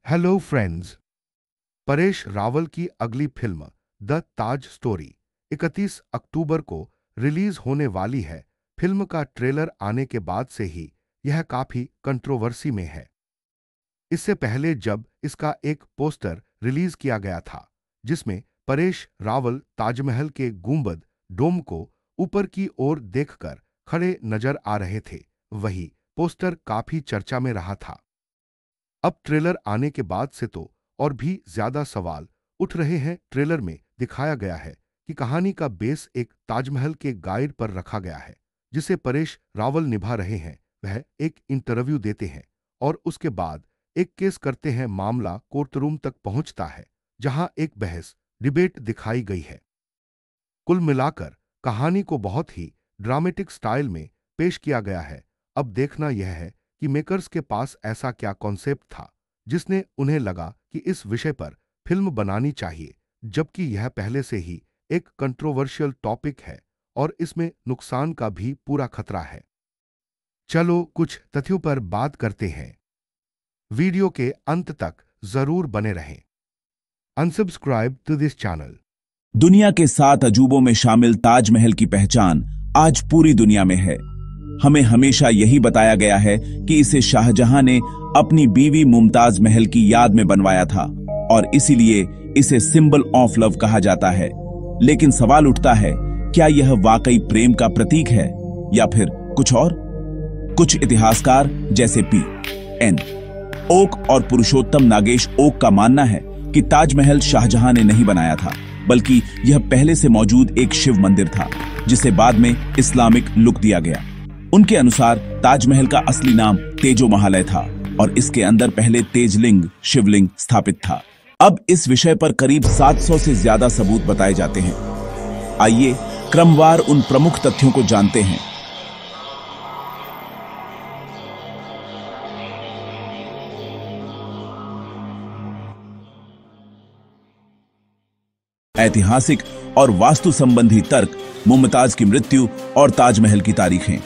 Hello friends. Paresh Rawal की अगली film the Taj story 31 अक्टूबर को रिलीज होने वाली है। फिल्म का ट्रेलर आने के बाद से ही यह काफी कंट्रोवर्सी में है। इससे पहले जब इसका एक पोस्टर रिलीज किया गया था जिसमें परेश रावल ताजमहल के गुंबद डोम को ऊपर की ओर देखकर खड़े नजर आ रहे थे, वही पोस्टर काफी चर्चा में रहा था। अब ट्रेलर आने के बाद से तो और भी ज्यादा सवाल उठ रहे हैं। ट्रेलर में दिखाया गया है कि कहानी का बेस एक ताजमहल के गाइड पर रखा गया है जिसे परेश रावल निभा रहे हैं। वह एक इंटरव्यू देते हैं और उसके बाद एक केस करते हैं। मामला कोर्टरूम तक पहुंचता है जहां एक बहस डिबेट दिखाई गई है। कुल मिलाकर कहानी को बहुत ही ड्रामेटिक स्टाइल में पेश किया गया है। अब देखना यह है कि मेकर्स के पास ऐसा क्या कॉन्सेप्ट था जिसने उन्हें लगा कि इस विषय पर फिल्म बनानी चाहिए, जबकि यह पहले से ही एक कंट्रोवर्शियल टॉपिक है और इसमें नुकसान का भी पूरा खतरा है। चलो कुछ तथ्यों पर बात करते हैं। वीडियो के अंत तक जरूर बने रहें। Unsubscribe to this channel. दुनिया के 7 अजूबों में शामिल ताजमहल की पहचान आज पूरी दुनिया में है। हमें हमेशा यही बताया गया है कि इसे शाहजहां ने अपनी बीवी मुमताज महल की याद में बनवाया था और इसीलिए इसे सिंबल ऑफ लव कहा जाता है। लेकिन सवाल उठता है, क्या यह वाकई प्रेम का प्रतीक है या फिर कुछ और? कुछ इतिहासकार जैसे P.N. ओक और पुरुषोत्तम नागेश ओक का मानना है कि ताजमहल शाहजहां ने नहीं बनाया था, बल्कि यह पहले से मौजूद एक शिव मंदिर था जिसे बाद में इस्लामिक लुक दिया गया। उनके अनुसार ताजमहल का असली नाम तेजो महालय था और इसके अंदर पहले तेजलिंग शिवलिंग स्थापित था। अब इस विषय पर करीब 700 से ज्यादा सबूत बताए जाते हैं। आइए क्रमवार उन प्रमुख तथ्यों को जानते हैं। ऐतिहासिक और वास्तु संबंधी तर्क, मुमताज की मृत्यु और ताजमहल की तारीखें।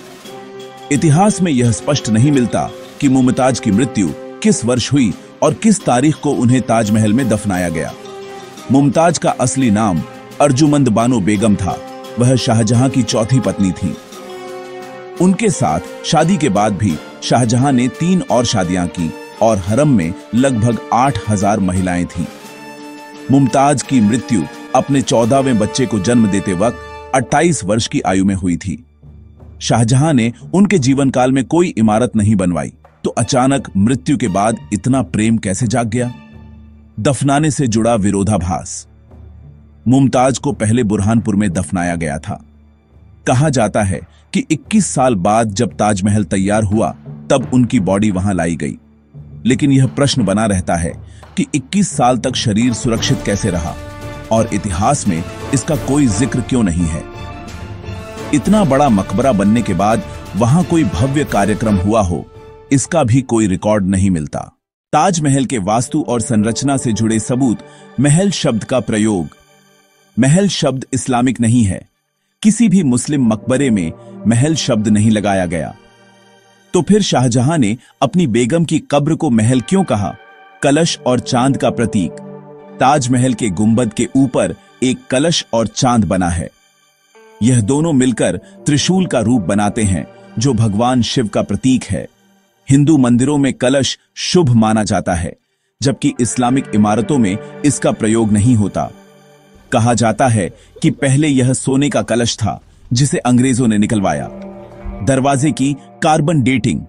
इतिहास में यह स्पष्ट नहीं मिलता कि मुमताज की मृत्यु किस वर्ष हुई और किस तारीख को उन्हें ताजमहल में दफनाया गया। मुमताज का असली नाम अर्जुमंद बानो बेगम था। वह शाहजहां की चौथी पत्नी थी। उनके साथ शादी के बाद भी शाहजहां ने 3 और शादियां की और हरम में लगभग 8000 महिलाएं थीं। मुमताज की मृत्यु अपने 14वें बच्चे को जन्म देते वक्त 28 वर्ष की आयु में हुई थी। शाहजहां ने उनके जीवन काल में कोई इमारत नहीं बनवाई, तो अचानक मृत्यु के बाद इतना प्रेम कैसे जाग गया? दफनाने से जुड़ा विरोधाभास। मुमताज को पहले बुरहानपुर में दफनाया गया था। कहा जाता है कि 21 साल बाद जब ताजमहल तैयार हुआ तब उनकी बॉडी वहां लाई गई। लेकिन यह प्रश्न बना रहता है कि 21 साल तक शरीर सुरक्षित कैसे रहा और इतिहास में इसका कोई जिक्र क्यों नहीं है? इतना बड़ा मकबरा बनने के बाद वहां कोई भव्य कार्यक्रम हुआ हो, इसका भी कोई रिकॉर्ड नहीं मिलता। ताजमहल के वास्तु और संरचना से जुड़े सबूत। महल शब्द का प्रयोग। महल शब्द इस्लामिक नहीं है। किसी भी मुस्लिम मकबरे में महल शब्द नहीं लगाया गया। तो फिर शाहजहां ने अपनी बेगम की कब्र को महल क्यों कहा? कलश और चांद का प्रतीक। ताजमहल के गुंबद के ऊपर एक कलश और चांद बना है। यह दोनों मिलकर त्रिशूल का रूप बनाते हैं जो भगवान शिव का प्रतीक है। हिंदू मंदिरों में कलश शुभ माना जाता है, जबकि इस्लामिक इमारतों में इसका प्रयोग नहीं होता। कहा जाता है कि पहले यह सोने का कलश था जिसे अंग्रेजों ने निकलवाया। दरवाजे की कार्बन डेटिंग।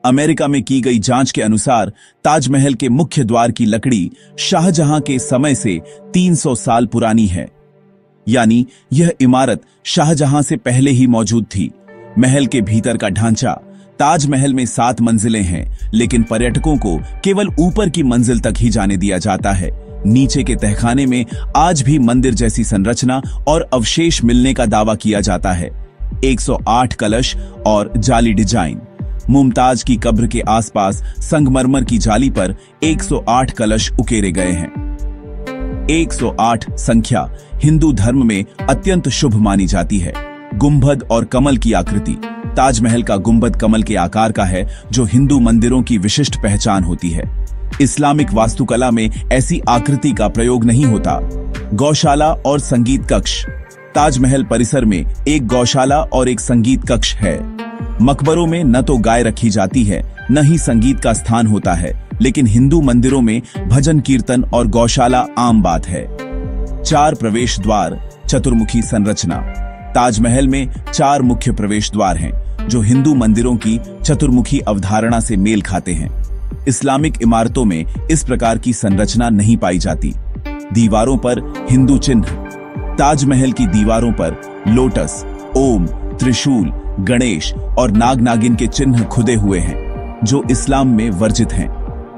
अमेरिका में की गई जांच के अनुसार ताजमहल के मुख्य द्वार की लकड़ी शाहजहां के समय से 300 साल पुरानी है, यानी यह इमारत शाहजहां से पहले ही मौजूद थी। महल के भीतर का ढांचा। ताजमहल में 7 मंजिलें हैं, लेकिन पर्यटकों को केवल ऊपर की मंजिल तक ही जाने दिया जाता है। नीचे के तहखाने में आज भी मंदिर जैसी संरचना और अवशेष मिलने का दावा किया जाता है। 108 कलश और जाली डिजाइन। मुमताज की कब्र के आसपास संगमरमर की जाली पर 108 कलश उकेरे गए हैं। 108 संख्या हिंदू धर्म में अत्यंत शुभ मानी जाती है। गुंबद और कमल की आकृति। ताजमहल का गुंबद कमल के आकार का है, जो हिंदू मंदिरों की विशिष्ट पहचान होती है। इस्लामिक वास्तुकला में ऐसी आकृति का प्रयोग नहीं होता। गौशाला और संगीत कक्ष। ताजमहल परिसर में एक गौशाला और एक संगीत कक्ष है। मकबरों में न तो गाय रखी जाती है, न ही संगीत का स्थान होता है, लेकिन हिंदू मंदिरों में भजन कीर्तन और गौशाला आम बात है। 4 प्रवेश द्वार, चतुर्मुखी संरचना। ताजमहल में 4 मुख्य प्रवेश द्वार हैं, जो हिंदू मंदिरों की चतुर्मुखी अवधारणा से मेल खाते हैं। इस्लामिक इमारतों में इस प्रकार की संरचना नहीं पाई जाती। दीवारों पर हिंदू चिन्ह। ताजमहल की दीवारों पर लोटस, ओम, त्रिशूल, गणेश और नाग नागिन के चिन्ह खुदे हुए हैं, जो इस्लाम में वर्जित हैं।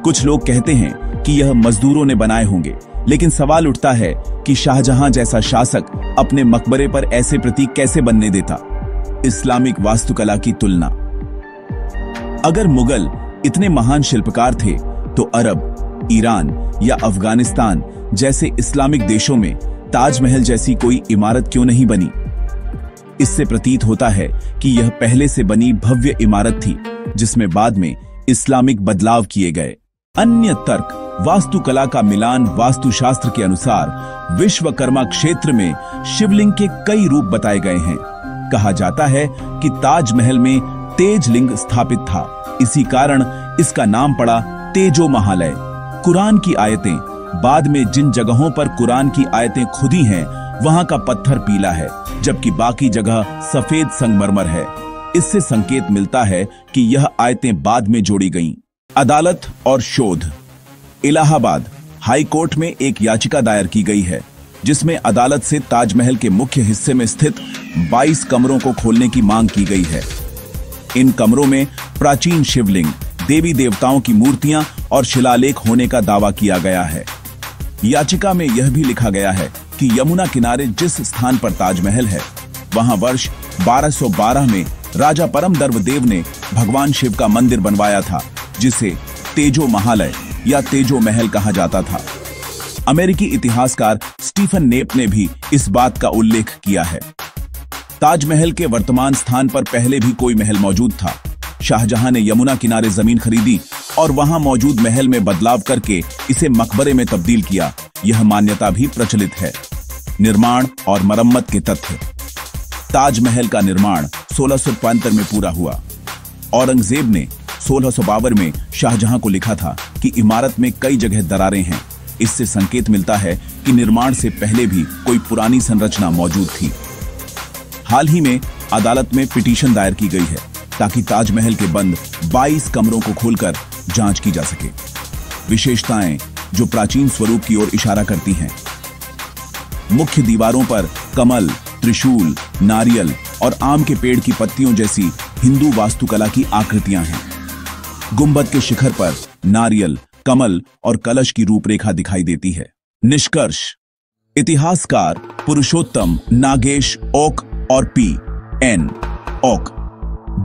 कुछ लोग कहते हैं कि यह मजदूरों ने बनाए होंगे, लेकिन सवाल उठता है कि शाहजहां जैसा शासक अपने मकबरे पर ऐसे प्रतीक कैसे बनने देता। इस्लामिक वास्तुकला की तुलना। अगर मुगल इतने महान शिल्पकार थे, तो अरब, ईरान या अफगानिस्तान जैसे इस्लामिक देशों में ताजमहल जैसी कोई इमारत क्यों नहीं बनी? इससे प्रतीत होता है कि यह पहले से बनी भव्य इमारत थी, जिसमें बाद में इस्लामिक बदलाव किए गए। अन्य तर्क। वास्तुकला का मिलान। वास्तुशास्त्र के अनुसार विश्वकर्मा क्षेत्र में शिवलिंग के कई रूप बताए गए हैं। कहा जाता है कि ताजमहल में तेज लिंग स्थापित था, इसी कारण इसका नाम पड़ा तेजो महालय। कुरान की आयतें। बाद में जिन जगहों पर कुरान की आयतें खुदी हैं, वहां का पत्थर पीला है, जबकि बाकी जगह सफेद संगमरमर है। इससे संकेत मिलता है कि यह आयतें बाद में जोड़ी गईं। अदालत और शोध। इलाहाबाद हाई कोर्ट में एक याचिका दायर की गई है, जिसमें अदालत से ताजमहल के मुख्य हिस्से में स्थित 22 कमरों को खोलने की मांग की गई है। इन कमरों में प्राचीन शिवलिंग, देवी देवताओं की मूर्तियां और शिलालेख होने का दावा किया गया है। याचिका में यह भी लिखा गया है कि यमुना किनारे जिस स्थान पर ताजमहल है, वहां वर्ष 1212 में राजा परमदर्वदेव ने भगवान शिव का मंदिर बनवाया था, जिसे तेजो महालय या तेजो महल कहा जाता था। अमेरिकी इतिहासकार स्टीफन नेप ने भी इस बात का उल्लेख किया है। ताजमहल के वर्तमान स्थान पर पहले भी कोई महल मौजूद था। शाहजहां ने यमुना किनारे जमीन खरीदी और वहां मौजूद महल में बदलाव करके इसे मकबरे में तब्दील किया। यह मान्यता भी प्रचलित है। निर्माण और मरम्मत के तथ्य। ताजमहल का निर्माण 1675 में पूरा हुआ। औरंगजेब ने 1652 में शाहजहां को लिखा था कि इमारत में कई जगह दरारें हैं। इससे संकेत मिलता है कि निर्माण से पहले भी कोई पुरानी संरचना मौजूद थी। हाल ही में अदालत में पिटीशन दायर की गई है, ताकि ताजमहल के बंद 22 कमरों को खोलकर जांच की जा सके। विशेषताएं जो प्राचीन स्वरूप की ओर इशारा करती हैं। मुख्य दीवारों पर कमल, त्रिशूल, नारियल और आम के पेड़ की पत्तियों जैसी हिंदू वास्तुकला की आकृतियां हैं। गुंबद के शिखर पर नारियल, कमल और कलश की रूपरेखा दिखाई देती है। निष्कर्ष। इतिहासकार पुरुषोत्तम नागेश ओक और पी एन ओक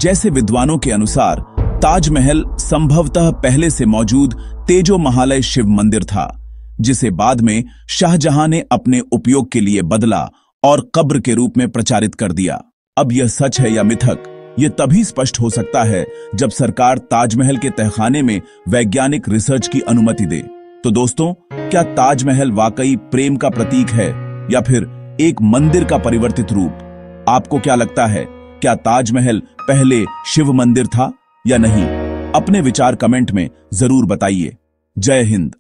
जैसे विद्वानों के अनुसार ताजमहल संभवतः पहले से मौजूद तेजो महालय शिव मंदिर था, जिसे बाद में शाहजहां ने अपने उपयोग के लिए बदला और कब्र के रूप में प्रचारित कर दिया। अब यह सच है या मिथक, यह तभी स्पष्ट हो सकता है जब सरकार ताजमहल के तहखाने में वैज्ञानिक रिसर्च की अनुमति दे। तो दोस्तों, क्या ताजमहल वाकई प्रेम का प्रतीक है या फिर एक मंदिर का परिवर्तित रूप? आपको क्या लगता है, क्या ताजमहल पहले शिव मंदिर था या नहीं? अपने विचार कमेंट में जरूर बताइए। जय हिंद।